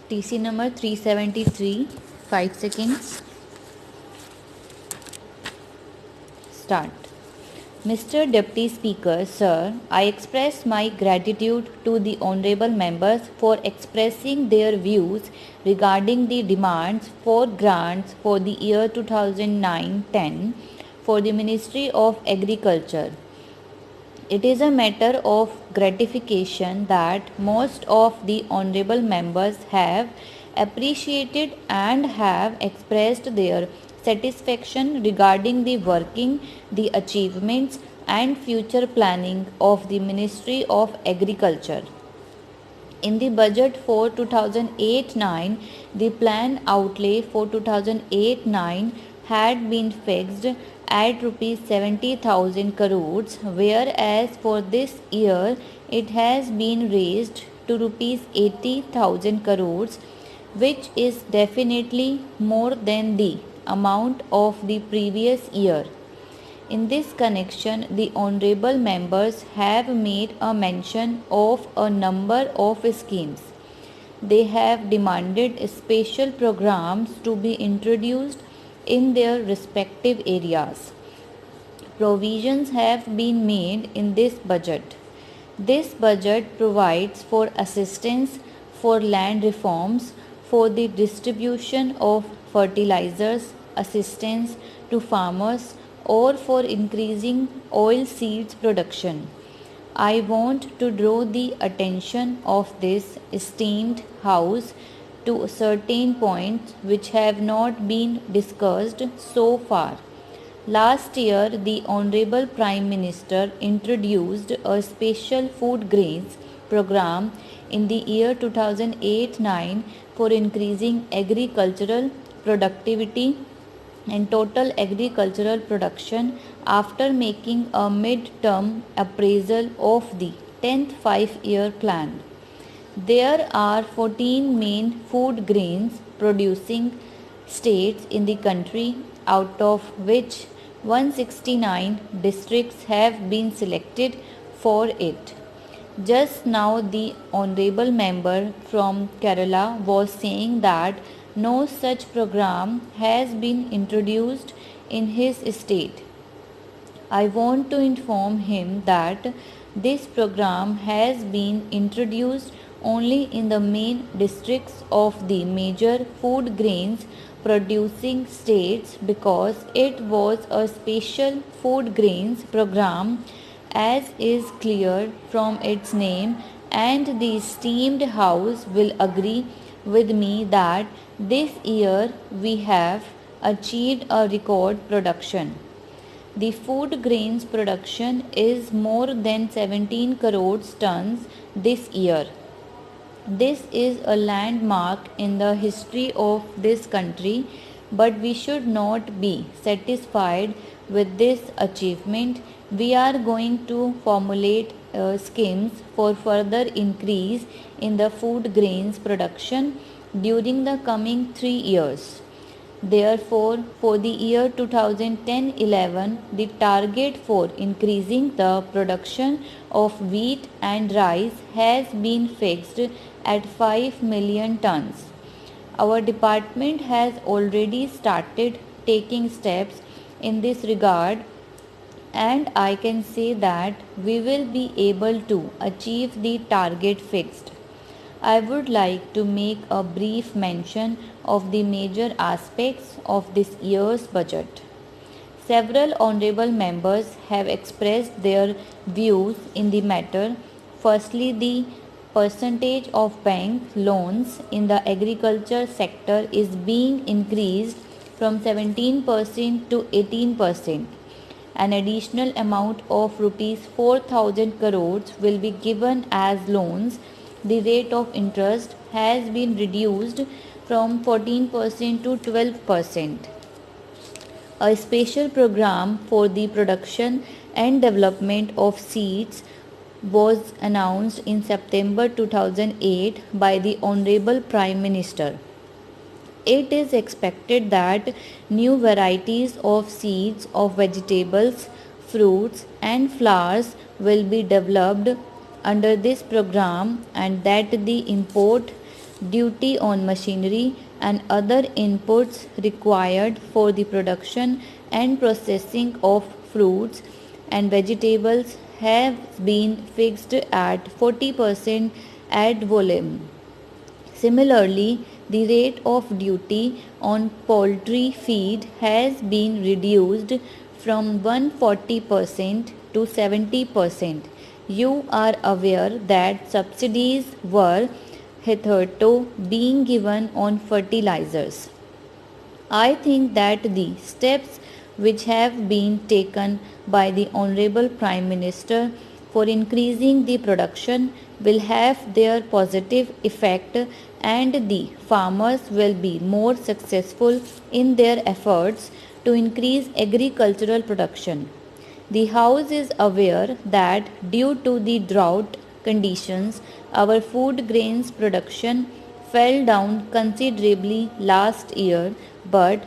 TC number 373, 5 seconds. Start. Mr. Deputy Speaker, Sir, I express my gratitude to the honorable members for expressing their views regarding the demands for grants for the year 2009-10 for the Ministry of Agriculture. It is a matter of gratification that most of the honorable members have appreciated and have expressed their satisfaction regarding the working, the achievements and future planning of the Ministry of Agriculture. In the budget for 2008-9, the planned outlay for 2008-9 had been fixed at rupees 70,000 crores, whereas for this year it has been raised to rupees 80,000 crores, which is definitely more than the amount of the previous year. In this connection, the honorable members have made a mention of a number of schemes. They have demanded special programs to be introduced in their respective areas. Provisions have been made in this budget. This budget provides for assistance for land reforms, for the distribution of fertilizers, assistance to farmers, or for increasing oil seeds production. I want to draw the attention of this esteemed House to certain points which have not been discussed so far. Last year, the Honorable Prime Minister introduced a special food grains program in the year 2008-9 for increasing agricultural productivity and total agricultural production after making a mid-term appraisal of the 10th 5-year plan. There are 14 main food grains producing states in the country, out of which 169 districts have been selected for it. Just now the honorable member from Kerala was saying that no such program has been introduced in his state. I want to inform him that this program has been introduced only in the main districts of the major food grains producing states because it was a special food grains program, as is clear from its name, and the esteemed House will agree with me that this year we have achieved a record production. The food grains production is more than 17 crores tons this year. This is a landmark in the history of this country, but we should not be satisfied with this achievement. We are going to formulate schemes for further increase in the food grains production during the coming 3 years. Therefore, for the year 2010-11, the target for increasing the production of wheat and rice has been fixed at 5 million tons. Our department has already started taking steps in this regard, and I can say that we will be able to achieve the target fixed. I would like to make a brief mention of the major aspects of this year's budget. Several honorable members have expressed their views in the matter. Firstly, the percentage of bank loans in the agriculture sector is being increased from 17% to 18%. An additional amount of rupees 4,000 crores will be given as loans. The rate of interest has been reduced from 14% to 12%. A special program for the production and development of seeds was announced in September 2008 by the Honorable Prime Minister. It is expected that new varieties of seeds of vegetables, fruits and flowers will be developed under this program, and that the import duty on machinery and other inputs required for the production and processing of fruits and vegetables have been fixed at 40% ad valorem. Similarly, the rate of duty on poultry feed has been reduced from 140% to 70%. You are aware that subsidies were hitherto being given on fertilizers. I think that the steps which have been taken by the Honorable Prime Minister for increasing the production will have their positive effect and the farmers will be more successful in their efforts to increase agricultural production. The House is aware that due to the drought conditions, our food grains production fell down considerably last year, but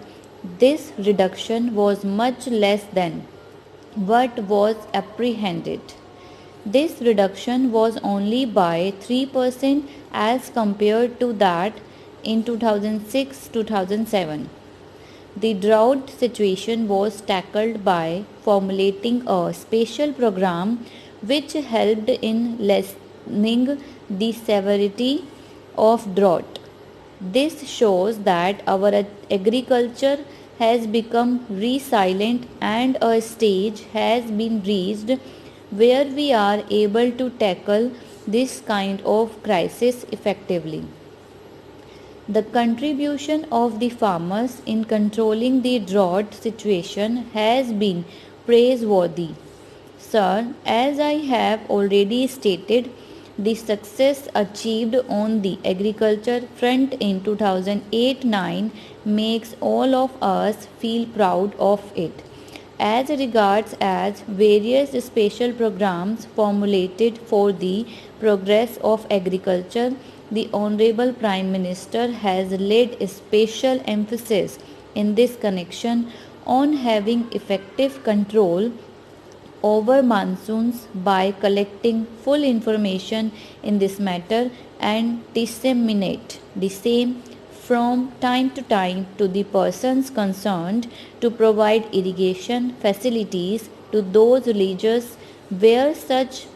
this reduction was much less than what was apprehended. This reduction was only by 3% as compared to that in 2006-2007. The drought situation was tackled by formulating a special program which helped in lessening the severity of drought. This shows that our agriculture has become resilient and a stage has been reached where we are able to tackle this kind of crisis effectively. The contribution of the farmers in controlling the drought situation has been praiseworthy. Sir, as I have already stated, the success achieved on the agriculture front in 2008-9 makes all of us feel proud of it. As regards as various special programs formulated for the progress of agriculture, the Honorable Prime Minister has laid special emphasis in this connection on having effective control over monsoons by collecting full information in this matter and disseminate the same from time to time to the persons concerned to provide irrigation facilities to those villages where such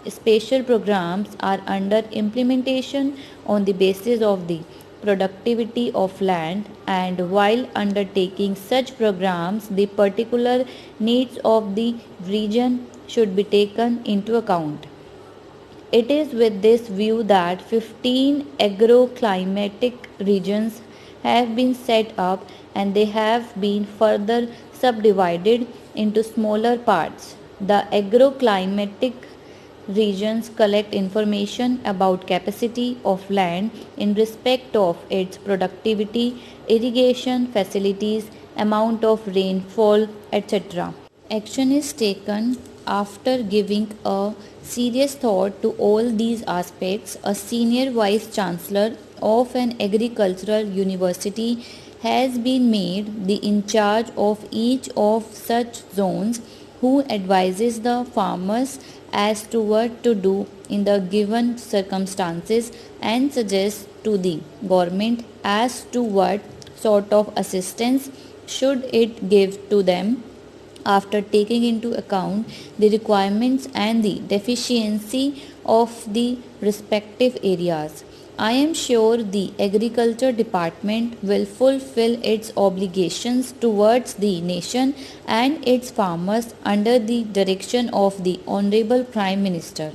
special programs are under implementation on the basis of the productivity of land, and while undertaking such programs the particular needs of the region should be taken into account. It is with this view that 15 agroclimatic regions have been set up and they have been further subdivided into smaller parts. The agroclimatic regions collect information about capacity of land in respect of its productivity, irrigation facilities, amount of rainfall, etc. Action is taken after giving a serious thought to all these aspects. A senior vice chancellor of an agricultural university has been made the in charge of each of such zones, who advises the farmers as to what to do in the given circumstances and suggests to the government as to what sort of assistance should it give to them after taking into account the requirements and the deficiency of the respective areas. I am sure the Agriculture Department will fulfill its obligations towards the nation and its farmers under the direction of the Honorable Prime Minister.